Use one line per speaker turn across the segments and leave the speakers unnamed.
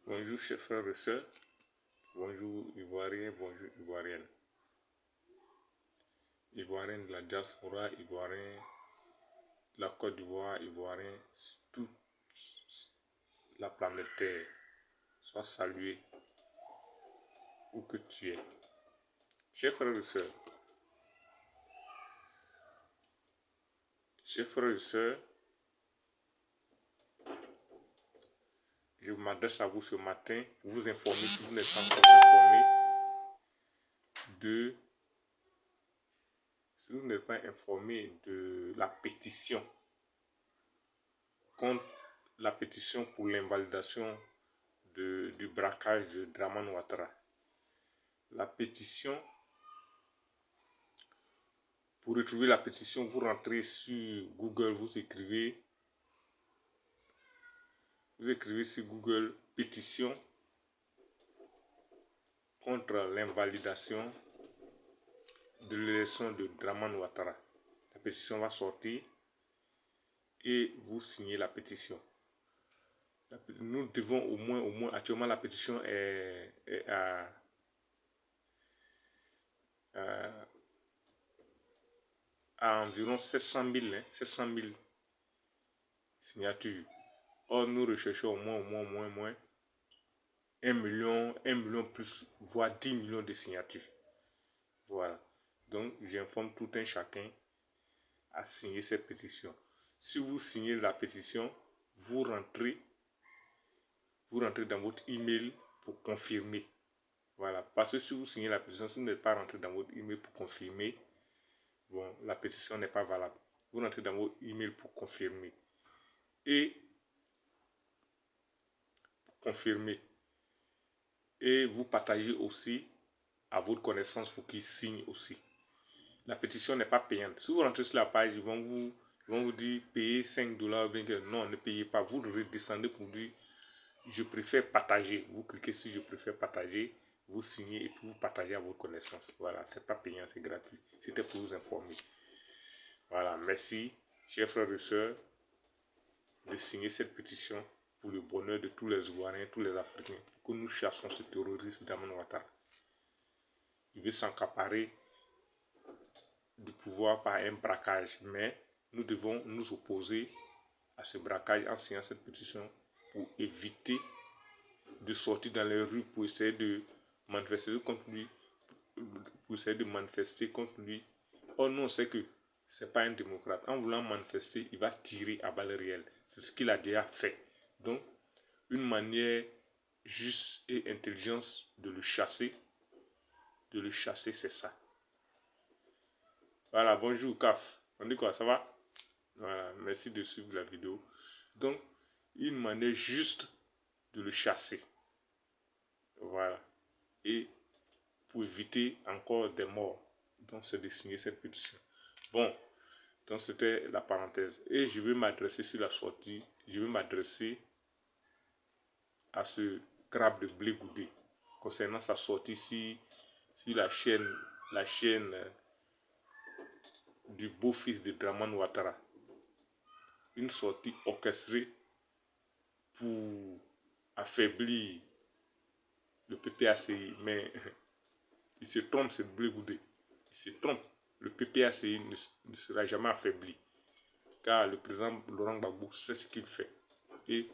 Bonjour chers frères et sœurs, bonjour Ivoiriens, bonjour Ivoiriennes. Ivoiriens de la diaspora, Ivoiriens de la Côte d'Ivoire, Ivoiriens, toute la planète Terre, sois salué où que tu es. Chers frères et sœurs, je m'adresse à vous ce matin pour vous informer, si vous n'êtes pas encore informé, de la pétition contre la pétition pour l'invalidation du braquage de Dramane Ouattara. La pétition, pour retrouver la pétition, vous rentrez sur Google, vous écrivez sur Google pétition contre l'invalidation de l'élection de Dramane Ouattara. La pétition va sortir et vous signez la pétition. Nous devons au moins, actuellement la pétition est à environ 700 000 signatures. Or, nous recherchons au moins 1 million plus, voire 10 millions de signatures. Voilà. Donc, j'informe tout un chacun à signer cette pétition. Si vous signez la pétition, vous rentrez dans votre email pour confirmer. Voilà. Parce que si vous signez la pétition, si vous n'êtes pas rentré dans votre email pour confirmer, bon, la pétition n'est pas valable. Vous rentrez dans votre email pour confirmer. Et vous partagez aussi à votre connaissance pour qu'ils signent aussi. La pétition n'est pas payante. Si vous rentrez sur la page, ils vont vous dire payer $5. Non, ne payez pas. Vous redescendez pour dire je préfère partager. Vous cliquez sur je préfère partager, vous signez et puis vous partagez à votre connaissance. Voilà, c'est pas payant, c'est gratuit. C'était pour vous informer. Voilà, merci, chers frères et sœurs, de signer cette pétition pour le bonheur de tous les Ivoiriens, tous les Africains, pour que nous chassons ce terroriste Dramane Ouattara. Il veut s'accaparer du pouvoir par un braquage, mais nous devons nous opposer à ce braquage en signant cette pétition pour éviter de sortir dans les rues pour essayer de manifester contre lui, Or, nous on sait que c'est pas un démocrate. En voulant manifester, il va tirer à balles réelles. C'est ce qu'il a déjà fait. Donc, une manière juste et intelligente de le chasser, c'est ça. Voilà, bonjour CAF. On dit quoi, ça va? Voilà, merci de suivre la vidéo. Donc, une manière juste de le chasser. Voilà. Et pour éviter encore des morts. Donc, c'est de signer cette pétition. Bon, donc c'était la parenthèse. Et je vais m'adresser sur la sortie. Je vais m'adresser à ce crabe de Blé Goudé concernant sa sortie sur la chaîne du beau-fils de Dramane Ouattara. Une sortie orchestrée pour affaiblir le PPACI, mais il se trompe, c'est Blé Goudé. Il se trompe. Le PPACI ne sera jamais affaibli, car le président Laurent Gbagbo sait ce qu'il fait. Et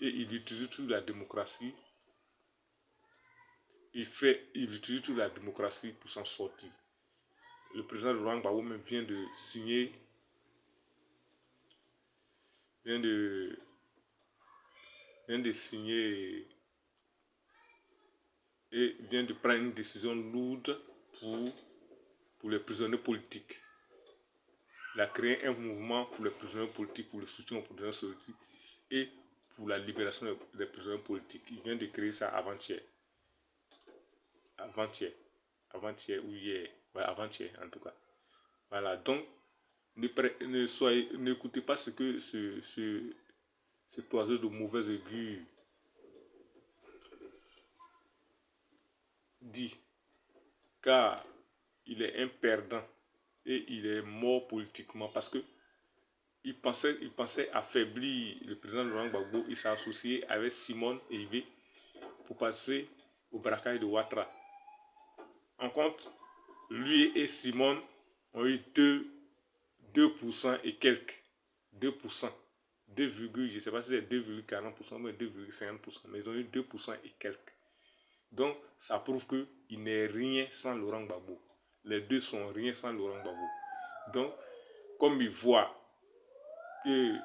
il utilise toute la démocratie. Il utilise toute la démocratie pour s'en sortir. Le président Laurent Gbagbo même vient de signer, et vient de prendre une décision lourde pour les prisonniers politiques. Il a créé un mouvement pour les prisonniers politiques, pour le soutien aux prisonniers politiques et pour la libération des prisonniers politiques. Il vient de créer ça avant-hier ou hier. Ouais, avant-hier en tout cas. Voilà, donc n'écoutez pas ce que cet oiseau de mauvaise augure dit, car il est un perdant et il est mort politiquement parce que il pensait affaiblir le président Laurent Gbagbo. Il s'est associé avec Simone Evé pour passer au braquage de Ouattara. En compte, lui et Simone ont eu 2% et quelques. 2%. 2, je ne sais pas si c'est 2,40% ou 2,50%, mais ils ont eu 2% et quelques. Donc, ça prouve qu'il n'est rien sans Laurent Gbagbo. Les deux sont rien sans Laurent Gbagbo. Donc, comme il voit que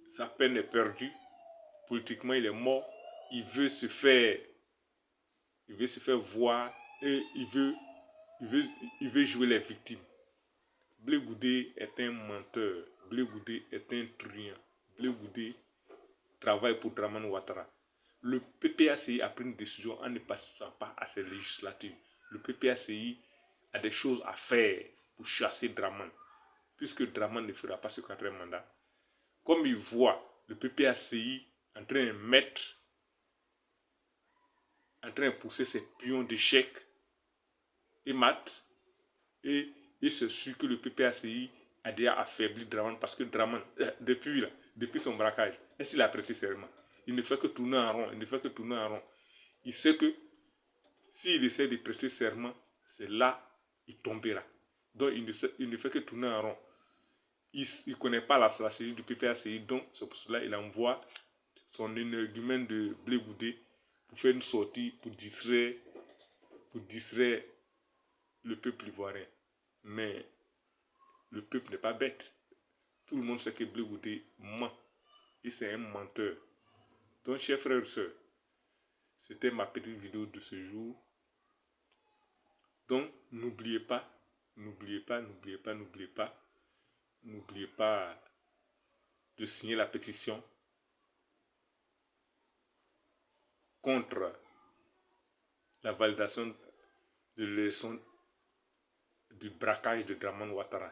sa peine est perdue, politiquement il est mort, il veut se faire voir et il veut jouer les victimes. Blé Goudé est un menteur, Blé Goudé est un truand, Blé Goudé travaille pour Dramane Ouattara. Le PPACI a pris une décision en ne passant pas à ces législatives. Le PPACI a des choses à faire pour chasser Dramane, puisque Dramane ne fera pas ce 4e mandat. Comme il voit le PPACI en train de pousser ses pions d'échecs et maths, et c'est sûr que le PPACI a déjà affaibli Dramane, parce que Dramane, depuis son braquage, est-ce qu'il a prêté serment? Il ne fait que tourner en rond, Il sait que s'il essaie de prêter serment, c'est là il tombera. Donc il ne fait que tourner en rond. Il ne connaît pas la stratégie du PPACI, donc c'est pour cela qu'il envoie son énergumène de Blé Goudé pour faire une sortie pour distraire le peuple ivoirien. Mais le peuple n'est pas bête. Tout le monde sait que Blé Goudé ment. Et c'est un menteur. Donc, chers frères et sœurs, c'était ma petite vidéo de ce jour. Donc, n'oubliez pas de signer la pétition contre la validation de l'élection du braquage de Dramane Ouattara.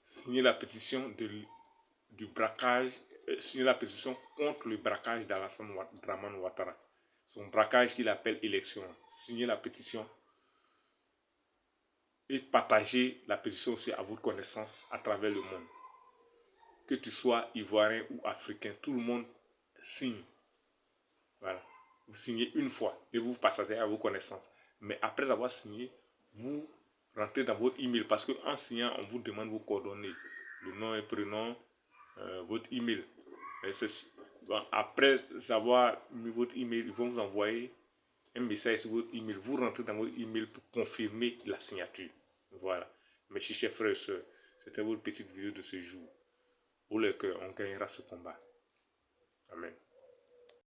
Signer la pétition du braquage, signer la pétition contre le braquage d'Alassane Dramane Ouattara. Son braquage qu'il appelle élection. Signer la pétition et partager la pétition aussi à votre connaissance à travers le monde. Que tu sois ivoirien ou africain, tout le monde signe. Voilà. Vous signez une fois et vous partagez à vos connaissances. Mais après avoir signé, vous rentrez dans votre email, parce qu'en signant, on vous demande vos coordonnées, le nom et prénom, votre email. Bon, après avoir mis votre email, ils vont vous envoyer un message sur votre email. Vous rentrez dans votre email pour confirmer la signature. Voilà. Mes chers frères et sœurs, c'était votre petite vidéo de ce jour. Pour le cœur, on gagnera ce combat. Amen.